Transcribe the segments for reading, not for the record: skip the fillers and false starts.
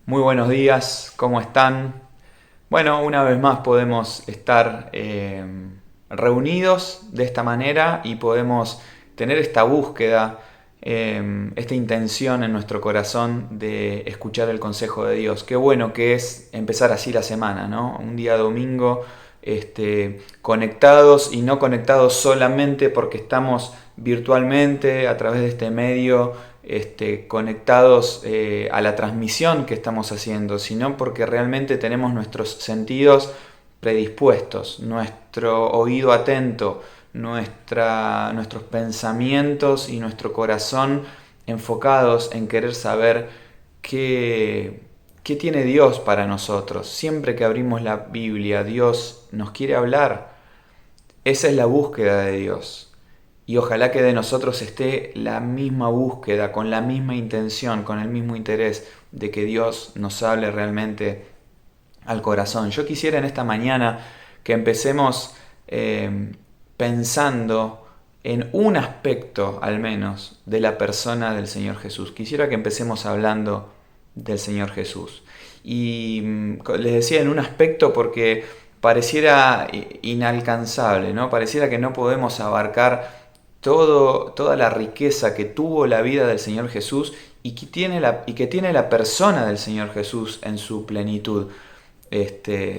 Muy buenos días, ¿cómo están? Bueno, una vez más podemos estar reunidos de esta manera y podemos tener esta búsqueda, esta intención en nuestro corazón de escuchar el consejo de Dios. Qué bueno que es empezar así la semana, ¿no? Un día domingo, conectados y no conectados solamente porque estamos virtualmente a través de este medio, conectados a la transmisión que estamos haciendo, sino porque realmente tenemos nuestros sentidos predispuestos, nuestro oído atento, nuestros pensamientos y nuestro corazón enfocados en querer saber qué tiene Dios para nosotros. Siempre que abrimos la Biblia, Dios nos quiere hablar. Esa es la búsqueda de Dios. Y ojalá que de nosotros esté la misma búsqueda, con la misma intención, con el mismo interés de que Dios nos hable realmente al corazón. Yo quisiera en esta mañana que empecemos pensando en un aspecto al menos de la persona del Señor Jesús. Quisiera que empecemos hablando del Señor Jesús. Y les decía en un aspecto porque pareciera inalcanzable, ¿no? Pareciera que no podemos abarcar toda la riqueza que tuvo la vida del Señor Jesús y que tiene la persona del Señor Jesús en su plenitud.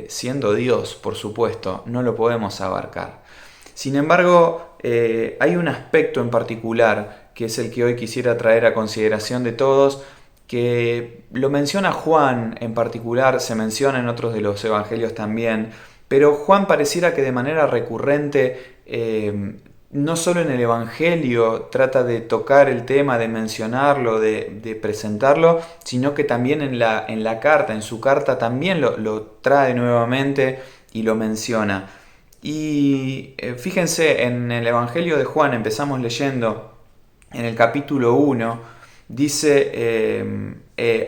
Siendo Dios, por supuesto, no lo podemos abarcar. Sin embargo, hay un aspecto en particular, que es el que hoy quisiera traer a consideración de todos, que lo menciona Juan en particular, se menciona en otros de los evangelios también, pero Juan pareciera que de manera recurrente, no solo en el evangelio trata de tocar el tema, de mencionarlo, de presentarlo, sino que también en la carta, en su carta también lo trae nuevamente y lo menciona. Y fíjense, en el Evangelio de Juan empezamos leyendo en el capítulo 1, dice,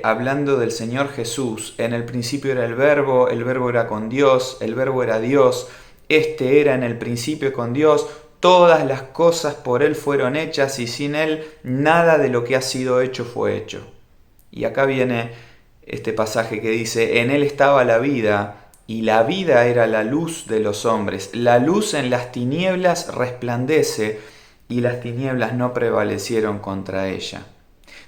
hablando del Señor Jesús, en el principio era el verbo era con Dios, el verbo era Dios, este era en el principio con Dios, todas las cosas por Él fueron hechas y sin Él nada de lo que ha sido hecho fue hecho. Y acá viene este pasaje que dice, en Él estaba la vida, y la vida era la luz de los hombres. La luz en las tinieblas resplandece, y las tinieblas no prevalecieron contra ella.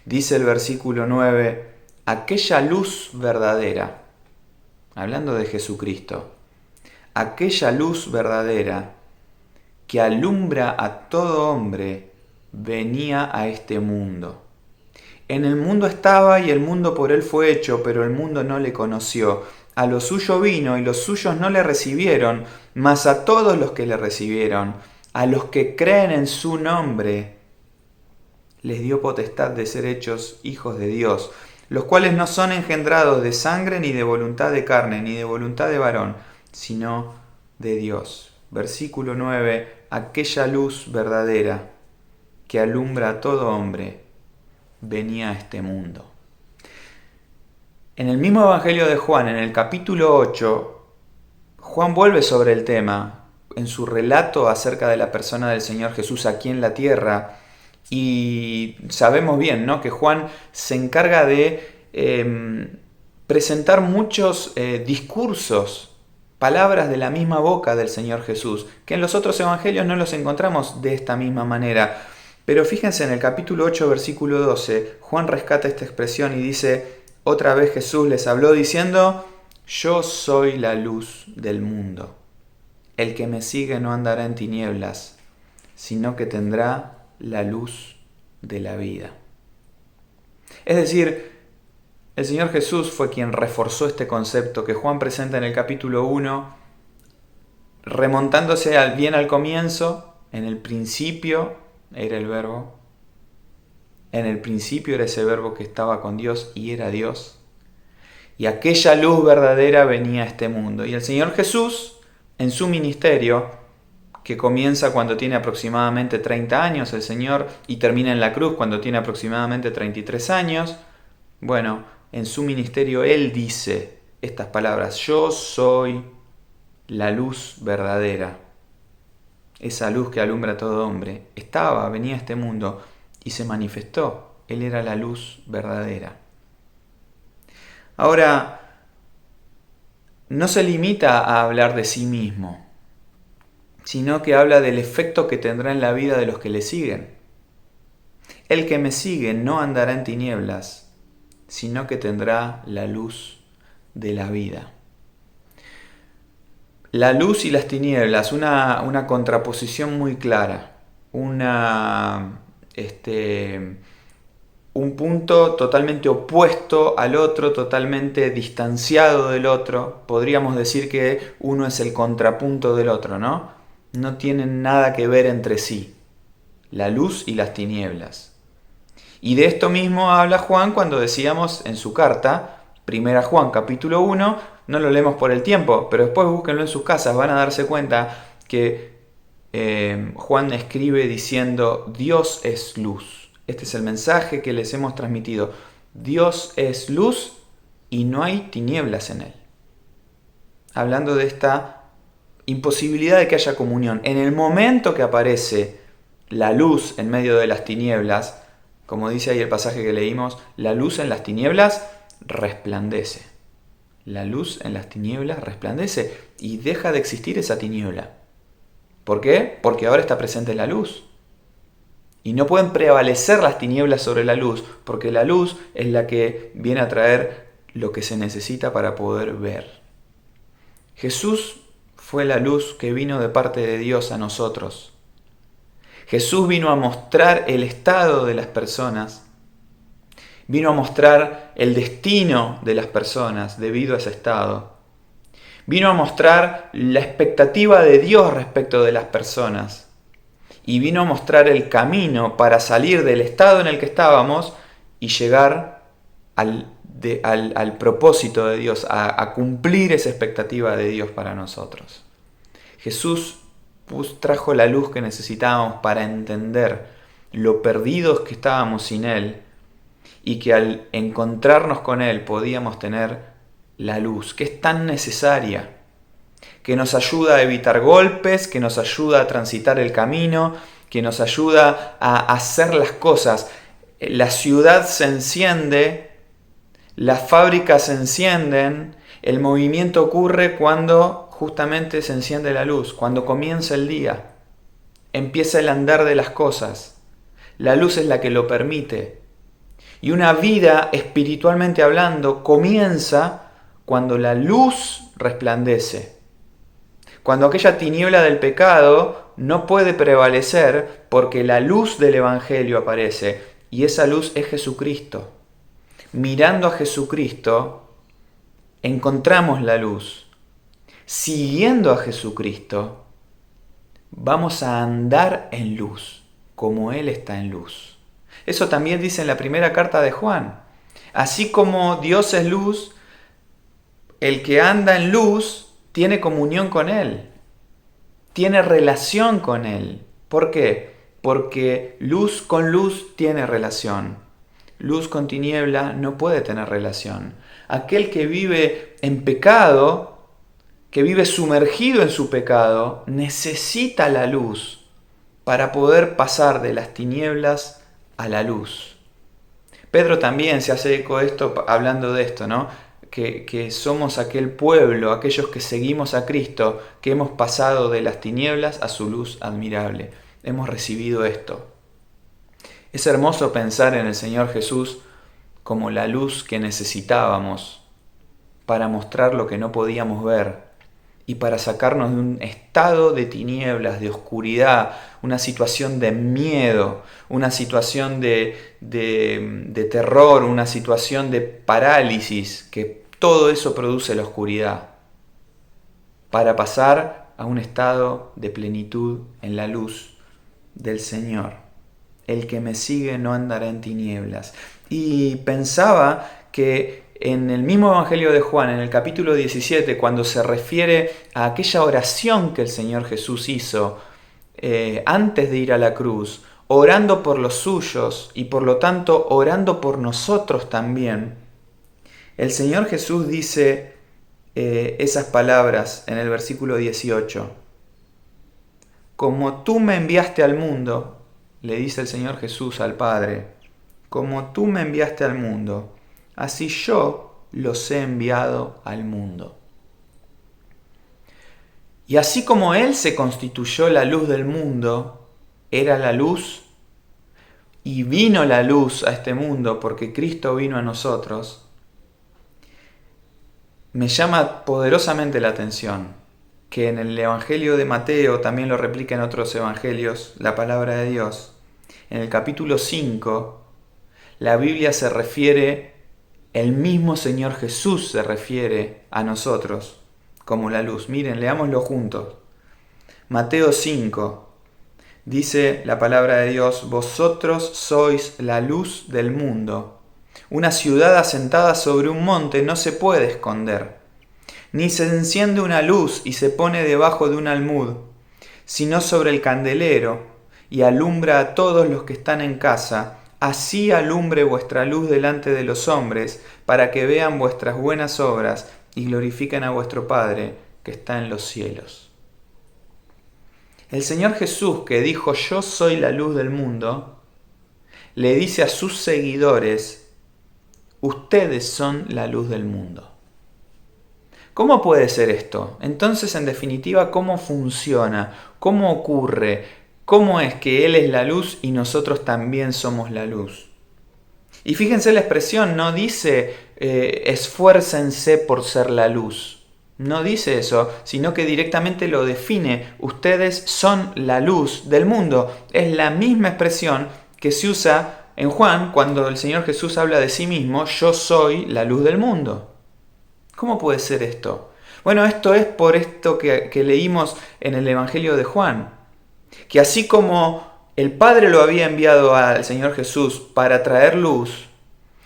Dice el versículo 9, aquella luz verdadera, hablando de Jesucristo, aquella luz verdadera que alumbra a todo hombre, venía a este mundo. En el mundo estaba y el mundo por él fue hecho, pero el mundo no le conoció. A lo suyo vino y los suyos no le recibieron, mas a todos los que le recibieron, a los que creen en su nombre, les dio potestad de ser hechos hijos de Dios, los cuales no son engendrados de sangre, ni de voluntad de carne, ni de voluntad de varón, sino de Dios. Versículo 9, aquella luz verdadera que alumbra a todo hombre, venía a este mundo. En el mismo Evangelio de Juan, en el capítulo 8, Juan vuelve sobre el tema en su relato acerca de la persona del Señor Jesús aquí en la tierra. Y sabemos bien, ¿no?, que Juan se encarga de presentar muchos discursos, palabras de la misma boca del Señor Jesús, que en los otros evangelios no los encontramos de esta misma manera. Pero fíjense, en el capítulo 8, versículo 12, Juan rescata esta expresión y dice, otra vez Jesús les habló diciendo, yo soy la luz del mundo. El que me sigue no andará en tinieblas, sino que tendrá la luz de la vida. Es decir, el Señor Jesús fue quien reforzó este concepto que Juan presenta en el capítulo 1, remontándose bien al comienzo. En el principio era el verbo, en el principio era ese verbo que estaba con Dios y era Dios, y aquella luz verdadera venía a este mundo. Y el Señor Jesús, en su ministerio, que comienza cuando tiene aproximadamente 30 años el Señor y termina en la cruz cuando tiene aproximadamente 33 años, bueno, en su ministerio Él dice estas palabras, yo soy la luz verdadera. Esa luz que alumbra a todo hombre venía a este mundo y se manifestó. Él era la luz verdadera. Ahora, no se limita a hablar de sí mismo, sino que habla del efecto que tendrá en la vida de los que le siguen. El que me sigue no andará en tinieblas, sino que tendrá la luz de la vida. La luz y las tinieblas, una contraposición muy clara, un punto totalmente opuesto al otro, totalmente distanciado del otro. Podríamos decir que uno es el contrapunto del otro, ¿no? No tienen nada que ver entre sí, la luz y las tinieblas. Y de esto mismo habla Juan cuando decíamos en su carta, 1 Juan capítulo 1, no lo leemos por el tiempo, pero después búsquenlo en sus casas, van a darse cuenta que Juan escribe diciendo: Dios es luz. Este es el mensaje que les hemos transmitido. Dios es luz y no hay tinieblas en él. Hablando de esta imposibilidad de que haya comunión. En el momento que aparece la luz en medio de las tinieblas, como dice ahí el pasaje que leímos, la luz en las tinieblas resplandece. La luz en las tinieblas resplandece y deja de existir esa tiniebla. ¿Por qué? Porque ahora está presente la luz. Y no pueden prevalecer las tinieblas sobre la luz, porque la luz es la que viene a traer lo que se necesita para poder ver. Jesús fue la luz que vino de parte de Dios a nosotros. Jesús vino a mostrar el estado de las personas, vino a mostrar el destino de las personas debido a ese estado. Vino a mostrar la expectativa de Dios respecto de las personas. Y vino a mostrar el camino para salir del estado en el que estábamos y llegar al propósito de Dios, a cumplir esa expectativa de Dios para nosotros. Jesús trajo la luz que necesitábamos para entender lo perdidos que estábamos sin Él y que al encontrarnos con Él podíamos tener la luz, que es tan necesaria, que nos ayuda a evitar golpes, que nos ayuda a transitar el camino, que nos ayuda a hacer las cosas. La ciudad se enciende, las fábricas se encienden, el movimiento ocurre cuando justamente se enciende la luz, cuando comienza el día, empieza el andar de las cosas. La luz es la que lo permite. Y una vida, espiritualmente hablando, comienza cuando la luz resplandece. Cuando aquella tiniebla del pecado no puede prevalecer porque la luz del Evangelio aparece. Y esa luz es Jesucristo. Mirando a Jesucristo, encontramos la luz. Siguiendo a Jesucristo, vamos a andar en luz, como Él está en luz. Eso también dice en la primera carta de Juan. Así como Dios es luz, el que anda en luz tiene comunión con Él, tiene relación con Él. ¿Por qué? Porque luz con luz tiene relación. Luz con tiniebla no puede tener relación. Aquel que vive en pecado, que vive sumergido en su pecado, necesita la luz para poder pasar de las tinieblas a la luz. Pedro también se hace eco de esto hablando de esto, ¿no? Que somos aquel pueblo, aquellos que seguimos a Cristo, que hemos pasado de las tinieblas a su luz admirable. Hemos recibido esto. Es hermoso pensar en el Señor Jesús como la luz que necesitábamos para mostrar lo que no podíamos ver y para sacarnos de un estado de tinieblas, de oscuridad, una situación de miedo, una situación de terror, una situación de parálisis, que todo eso produce la oscuridad, para pasar a un estado de plenitud en la luz del Señor. El que me sigue no andará en tinieblas. Y pensaba que en el mismo Evangelio de Juan, en el capítulo 17, cuando se refiere a aquella oración que el Señor Jesús hizo antes de ir a la cruz, orando por los suyos y por lo tanto orando por nosotros también, el Señor Jesús dice esas palabras en el versículo 18. Como tú me enviaste al mundo, le dice el Señor Jesús al Padre, como tú me enviaste al mundo, así yo los he enviado al mundo. Y así como Él se constituyó la luz del mundo, era la luz, y vino la luz a este mundo porque Cristo vino a nosotros, me llama poderosamente la atención que en el Evangelio de Mateo, también lo replica en otros evangelios, la palabra de Dios, en el capítulo 5, la Biblia se refiere, el mismo Señor Jesús se refiere a nosotros como la luz. Miren, leámoslo juntos. Mateo 5, dice la palabra de Dios, vosotros sois la luz del mundo. Una ciudad asentada sobre un monte no se puede esconder, ni se enciende una luz y se pone debajo de un almud, sino sobre el candelero, y alumbra a todos los que están en casa. Así alumbre vuestra luz delante de los hombres, para que vean vuestras buenas obras y glorifiquen a vuestro Padre que está en los cielos. El Señor Jesús, que dijo: yo soy la luz del mundo, le dice a sus seguidores: ustedes son la luz del mundo. ¿Cómo puede ser esto? Entonces, en definitiva, ¿cómo funciona? ¿Cómo ocurre? ¿Cómo es que Él es la luz y nosotros también somos la luz? Y fíjense la expresión, no dice esfuércense por ser la luz. No dice eso, sino que directamente lo define. Ustedes son la luz del mundo. Es la misma expresión que se usa en Juan cuando el Señor Jesús habla de sí mismo: yo soy la luz del mundo. ¿Cómo puede ser esto? Bueno, esto es por esto que leímos en el Evangelio de Juan. Que así como el Padre lo había enviado al Señor Jesús para traer luz,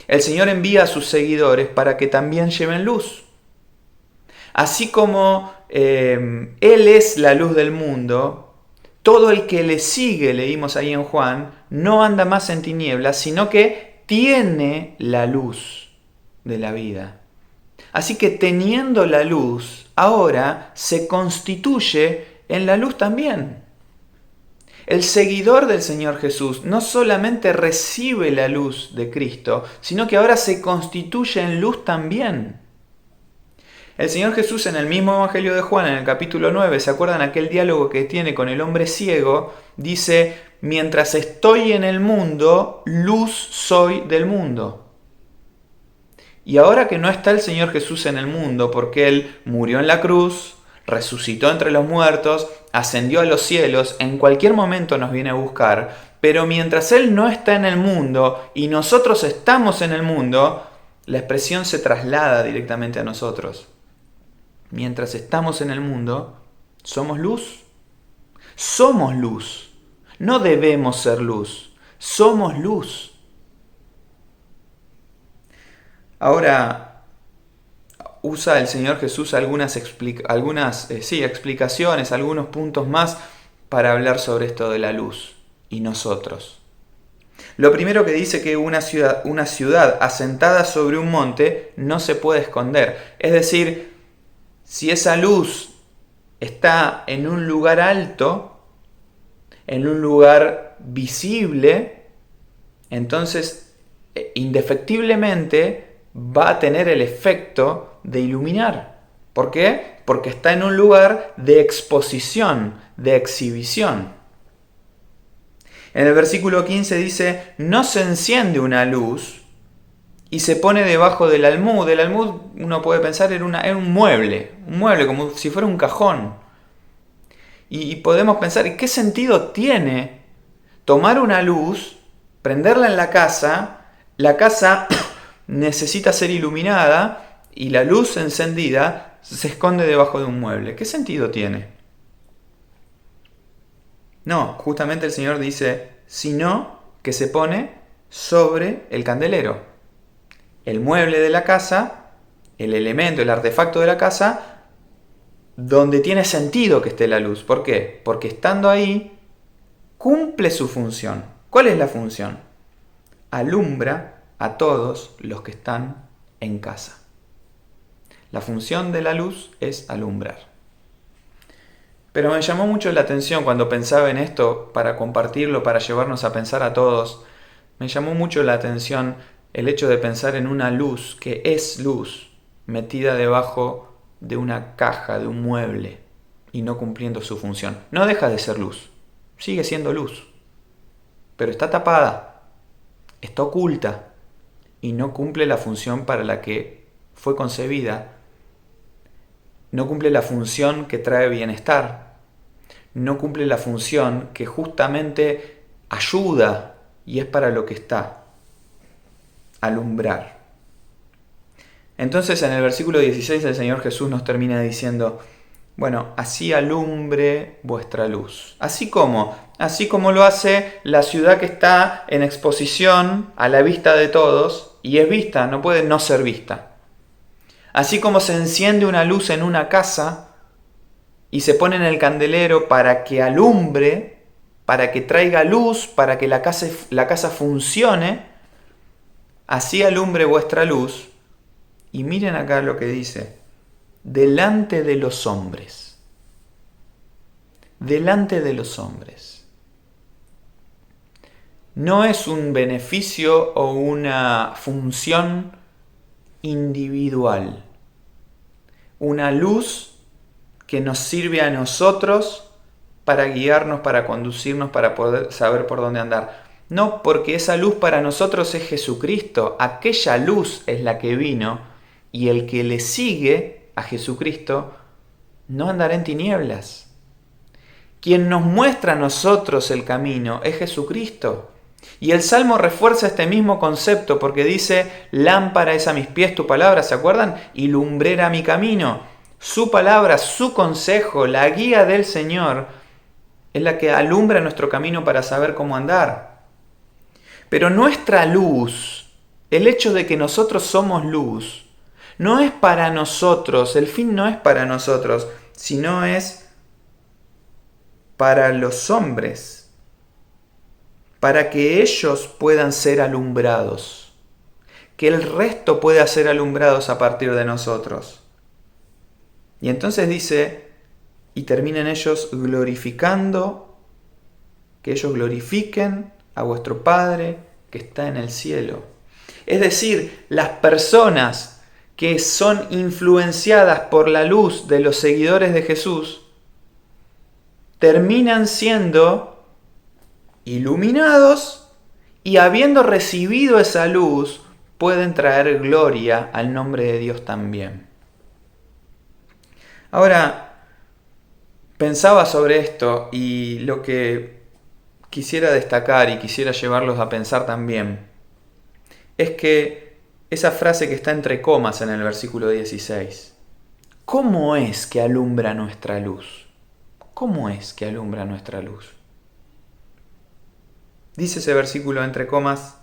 el Señor envía a sus seguidores para que también lleven luz. Así como Él es la luz del mundo, todo el que le sigue, leímos ahí en Juan, no anda más en tinieblas, sino que tiene la luz de la vida. Así que teniendo la luz, ahora se constituye en la luz también. El seguidor del Señor Jesús no solamente recibe la luz de Cristo, sino que ahora se constituye en luz también. El Señor Jesús en el mismo Evangelio de Juan, en el capítulo 9, ¿se acuerdan aquel diálogo que tiene con el hombre ciego? Dice: mientras estoy en el mundo, luz soy del mundo. Y ahora que no está el Señor Jesús en el mundo, porque Él murió en la cruz, resucitó entre los muertos, ascendió a los cielos, en cualquier momento nos viene a buscar, pero mientras Él no está en el mundo y nosotros estamos en el mundo, la expresión se traslada directamente a nosotros. Mientras estamos en el mundo, somos luz. Somos luz. No debemos ser luz. Somos luz. Ahora, usa el Señor Jesús algunas explicaciones, algunos puntos más para hablar sobre esto de la luz y nosotros. Lo primero que dice que una ciudad asentada sobre un monte no se puede esconder. Es decir, si esa luz está en un lugar alto, en un lugar visible, entonces indefectiblemente va a tener el efecto de iluminar. ¿Por qué? Porque está en un lugar de exposición, de exhibición. En el versículo 15 dice: no se enciende una luz y se pone debajo del almud. El almud, uno puede pensar, era un mueble como si fuera un cajón. Y podemos pensar, ¿qué sentido tiene tomar una luz, prenderla en la casa necesita ser iluminada y la luz encendida se esconde debajo de un mueble? ¿Qué sentido tiene? No, justamente el Señor dice, sino que se pone sobre el candelero. El mueble de la casa, el elemento, el artefacto de la casa, donde tiene sentido que esté la luz. ¿Por qué? Porque estando ahí, cumple su función. ¿Cuál es la función? Alumbra a todos los que están en casa. La función de la luz es alumbrar. Pero me llamó mucho la atención cuando pensaba en esto, para compartirlo, para llevarnos a pensar a todos. Me llamó mucho la atención el hecho de pensar en una luz que es luz, metida debajo de una caja, de un mueble, y no cumpliendo su función. No deja de ser luz, sigue siendo luz, pero está tapada, está oculta, y no cumple la función para la que fue concebida. No cumple la función que trae bienestar. No cumple la función que justamente ayuda y es para lo que está: alumbrar. Entonces en el versículo 16 el Señor Jesús nos termina diciendo: bueno, así alumbre vuestra luz. Así como lo hace la ciudad que está en exposición a la vista de todos, y es vista, no puede no ser vista. Así como se enciende una luz en una casa, y se pone en el candelero para que alumbre, para que traiga luz, para que la casa funcione, así alumbre vuestra luz. Y miren acá lo que dice, delante de los hombres. Delante de los hombres. No es un beneficio o una función individual. Una luz que nos sirve a nosotros para guiarnos, para conducirnos, para poder saber por dónde andar. No, porque esa luz para nosotros es Jesucristo. Aquella luz es la que vino y el que le sigue a Jesucristo no andará en tinieblas. Quien nos muestra a nosotros el camino es Jesucristo. Y el Salmo refuerza este mismo concepto porque dice, lámpara es a mis pies tu palabra, ¿se acuerdan? Y lumbrera mi camino. Su palabra, su consejo, la guía del Señor es la que alumbra nuestro camino para saber cómo andar. Pero nuestra luz, el hecho de que nosotros somos luz, no es para nosotros, el fin no es para nosotros, sino es para los hombres, para que ellos puedan ser alumbrados, que el resto pueda ser alumbrados a partir de nosotros. Y entonces dice, y terminen ellos glorificando, que ellos glorifiquen a vuestro Padre que está en el cielo. Es decir, las personas que son influenciadas por la luz de los seguidores de Jesús, terminan siendo iluminados y habiendo recibido esa luz, pueden traer gloria al nombre de Dios también. Ahora, pensaba sobre esto y lo que quisiera destacar y quisiera llevarlos a pensar también es que esa frase que está entre comas en el versículo 16, ¿cómo es que alumbra nuestra luz? ¿Cómo es que alumbra nuestra luz? Dice ese versículo entre comas,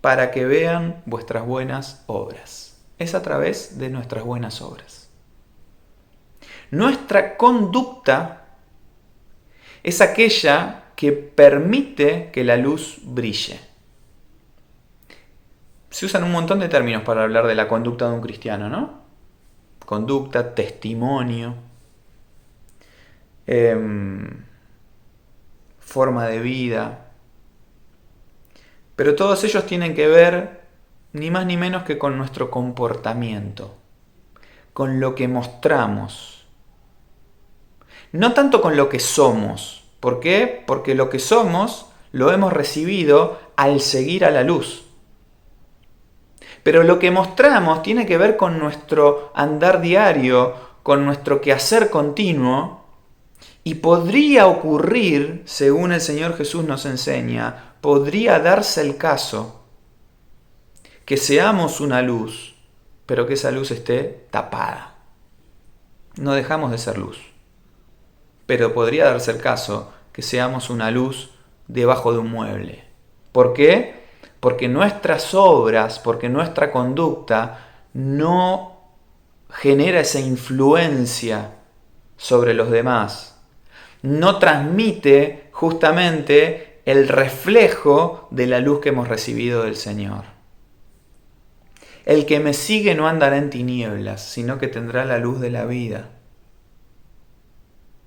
para que vean vuestras buenas obras. Es a través de nuestras buenas obras. Nuestra conducta es aquella que permite que la luz brille. Se usan un montón de términos para hablar de la conducta de un cristiano, ¿no? Conducta, testimonio, forma de vida. Pero todos ellos tienen que ver ni más ni menos que con nuestro comportamiento, con lo que mostramos. No tanto con lo que somos. ¿Por qué? Porque lo que somos lo hemos recibido al seguir a la luz. Pero lo que mostramos tiene que ver con nuestro andar diario, con nuestro quehacer continuo, y podría ocurrir, según el Señor Jesús nos enseña, podría darse el caso que seamos una luz, pero que esa luz esté tapada. No dejamos de ser luz. Pero podría darse el caso que seamos una luz debajo de un mueble. ¿Por qué? Porque nuestras obras, porque nuestra conducta no genera esa influencia sobre los demás. No transmite justamente el reflejo de la luz que hemos recibido del Señor. El que me sigue no andará en tinieblas, sino que tendrá la luz de la vida.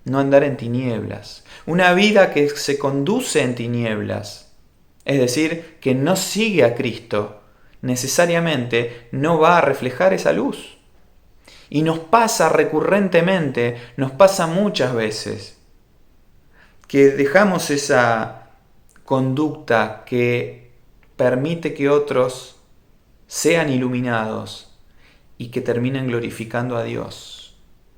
No andar en tinieblas. Una vida que se conduce en tinieblas, es decir, que no sigue a Cristo, necesariamente no va a reflejar esa luz. Y nos pasa recurrentemente, nos pasa muchas veces, que dejamos esa conducta que permite que otros sean iluminados y que terminen glorificando a Dios.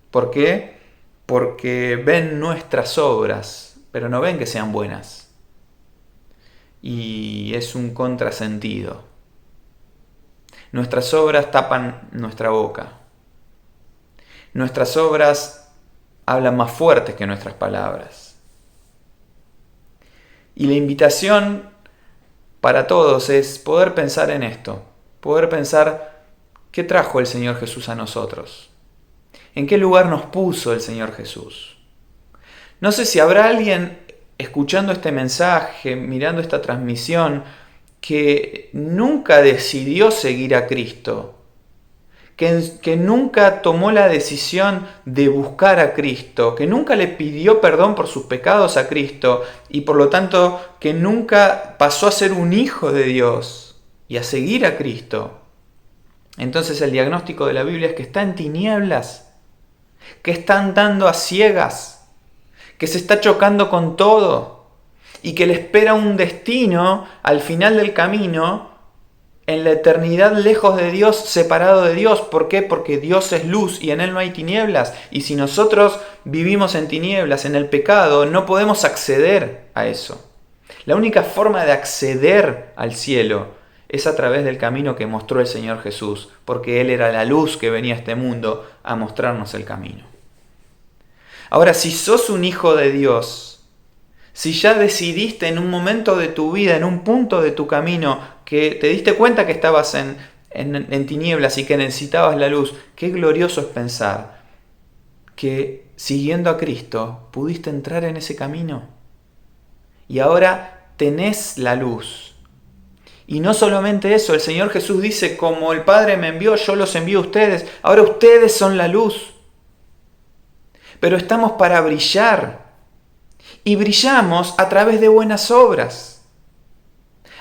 ¿Por qué? Porque ven nuestras obras, pero no ven que sean buenas. Y es un contrasentido. Nuestras obras tapan nuestra boca. Nuestras obras hablan más fuertes que nuestras palabras. Y la invitación para todos es poder pensar en esto, poder pensar qué trajo el Señor Jesús a nosotros. ¿En qué lugar nos puso el Señor Jesús? No sé si habrá alguien escuchando este mensaje, mirando esta transmisión, que nunca decidió seguir a Cristo, que nunca tomó la decisión de buscar a Cristo, que nunca le pidió perdón por sus pecados a Cristo y por lo tanto que nunca pasó a ser un hijo de Dios y a seguir a Cristo. Entonces el diagnóstico de la Biblia es que está en tinieblas, que está andando a ciegas, que se está chocando con todo y que le espera un destino al final del camino, en la eternidad lejos de Dios, separado de Dios. ¿Por qué? Porque Dios es luz y en Él no hay tinieblas. Y si nosotros vivimos en tinieblas, en el pecado, no podemos acceder a eso. La única forma de acceder al cielo es a través del camino que mostró el Señor Jesús, porque Él era la luz que venía a este mundo a mostrarnos el camino. Ahora, si sos un hijo de Dios, si ya decidiste en un momento de tu vida, en un punto de tu camino, que te diste cuenta que estabas en tinieblas y que necesitabas la luz, qué glorioso es pensar que siguiendo a Cristo pudiste entrar en ese camino. Y ahora tenés la luz. Y no solamente eso, el Señor Jesús dice, como el Padre me envió, yo los envío a ustedes. Ahora ustedes son la luz. Pero estamos para brillar. Y brillamos a través de buenas obras,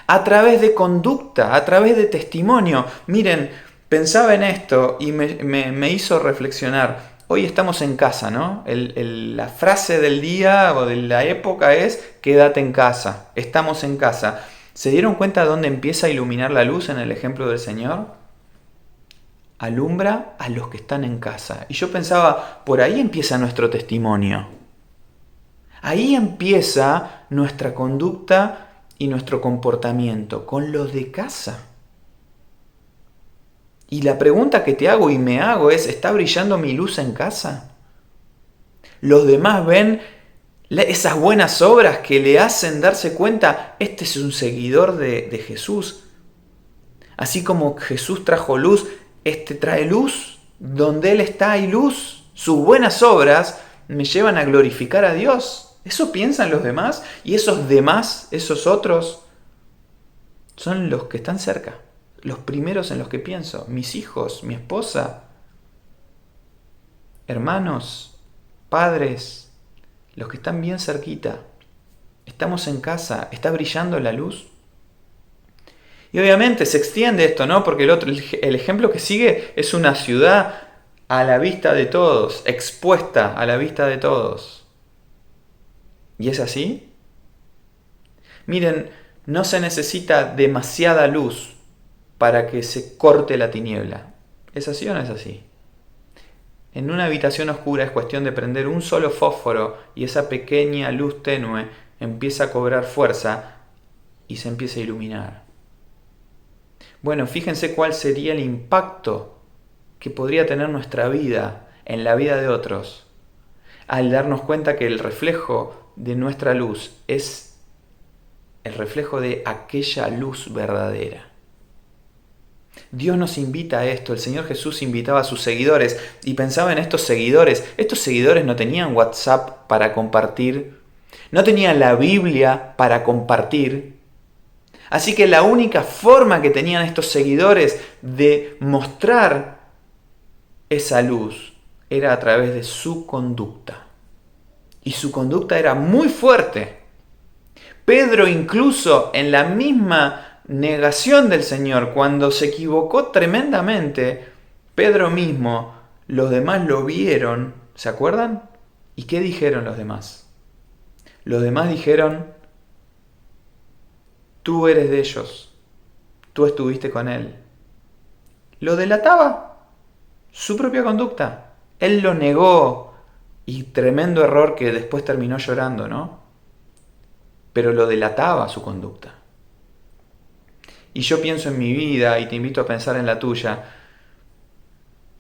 a través de conducta, a través de testimonio. Miren, pensaba en esto y me hizo reflexionar. Hoy estamos en casa, ¿no? La frase del día o de la época es quédate en casa, estamos en casa. ¿Se dieron cuenta de dónde empieza a iluminar la luz en el ejemplo del Señor? Alumbra a los que están en casa. Y yo pensaba, por ahí empieza nuestro testimonio. Ahí empieza nuestra conducta y nuestro comportamiento, con los de casa. Y la pregunta que te hago y me hago es, ¿está brillando mi luz en casa? ¿Los demás ven esas buenas obras que le hacen darse cuenta, este es un seguidor de Jesús? Así como Jesús trajo luz, este trae luz. Donde Él está hay luz. Sus buenas obras me llevan a glorificar a Dios. ¿Eso piensan los demás? Y esos demás, esos otros, son los que están cerca. Los primeros en los que pienso. Mis hijos, mi esposa, hermanos, padres, los que están bien cerquita. Estamos en casa. ¿Está brillando la luz? Y obviamente se extiende esto, ¿no? Porque el ejemplo que sigue es una ciudad a la vista de todos, expuesta a la vista de todos. ¿Y es así? Miren, no se necesita demasiada luz para que se corte la tiniebla. ¿Es así o no es así? En una habitación oscura es cuestión de prender un solo fósforo y esa pequeña luz tenue empieza a cobrar fuerza y se empieza a iluminar. Bueno, fíjense cuál sería el impacto que podría tener nuestra vida en la vida de otros al darnos cuenta que el reflejo de nuestra luz es el reflejo de aquella luz verdadera. Dios nos invita a esto. El Señor Jesús invitaba a sus seguidores y pensaba en estos seguidores. Estos seguidores no tenían WhatsApp para compartir, no tenían la Biblia para compartir. Así que la única forma que tenían estos seguidores de mostrar esa luz era a través de su conducta. Y su conducta era muy fuerte. Pedro incluso en la misma negación del Señor, cuando se equivocó tremendamente, Pedro mismo, los demás lo vieron, ¿se acuerdan? ¿Y qué dijeron los demás? Los demás dijeron, tú eres de ellos, tú estuviste con él. Lo delataba su propia conducta. Él lo negó. Y tremendo error que después terminó llorando, ¿no? Pero lo delataba su conducta. Y yo pienso en mi vida y te invito a pensar en la tuya.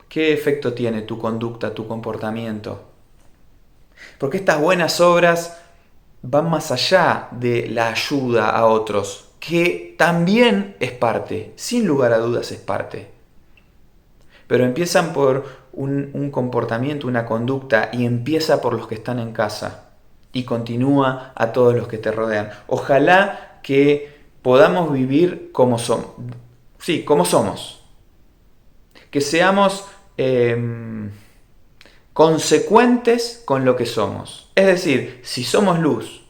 ¿Qué efecto tiene tu conducta, tu comportamiento? Porque estas buenas obras van más allá de la ayuda a otros, que también es parte, sin lugar a dudas es parte. Pero empiezan por un comportamiento, una conducta, y empieza por los que están en casa y continúa a todos los que te rodean. Ojalá que podamos vivir como somos. Sí, como somos. Que seamos consecuentes con lo que somos. Es decir, si somos luz,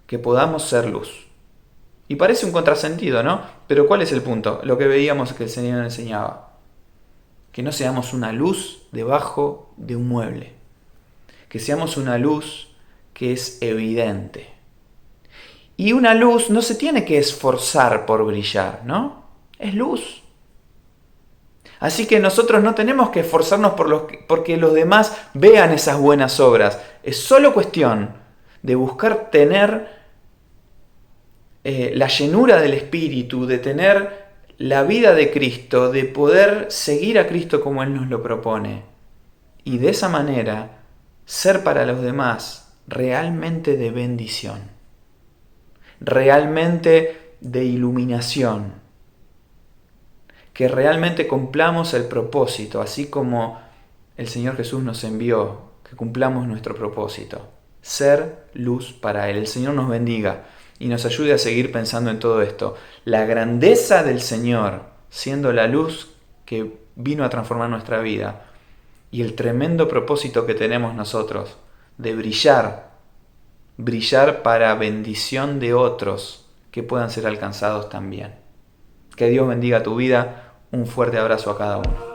que podamos ser luz. Y parece un contrasentido, ¿no? Pero ¿cuál es el punto? Lo que veíamos que el Señor enseñaba. Que no seamos una luz debajo de un mueble. Que seamos una luz que es evidente. Y una luz no se tiene que esforzar por brillar, ¿no? Es luz. Así que nosotros no tenemos que esforzarnos porque los demás vean esas buenas obras. Es solo cuestión de buscar tener la llenura del Espíritu, de tener la vida de Cristo, de poder seguir a Cristo como Él nos lo propone. Y de esa manera ser para los demás realmente de bendición, realmente de iluminación, que realmente cumplamos el propósito, así como el Señor Jesús nos envió, que cumplamos nuestro propósito, ser luz para Él. El Señor nos bendiga y nos ayude a seguir pensando en todo esto. La grandeza del Señor, siendo la luz que vino a transformar nuestra vida, y el tremendo propósito que tenemos nosotros de brillar para bendición de otros que puedan ser alcanzados también. Que Dios bendiga tu vida. Un fuerte abrazo a cada uno.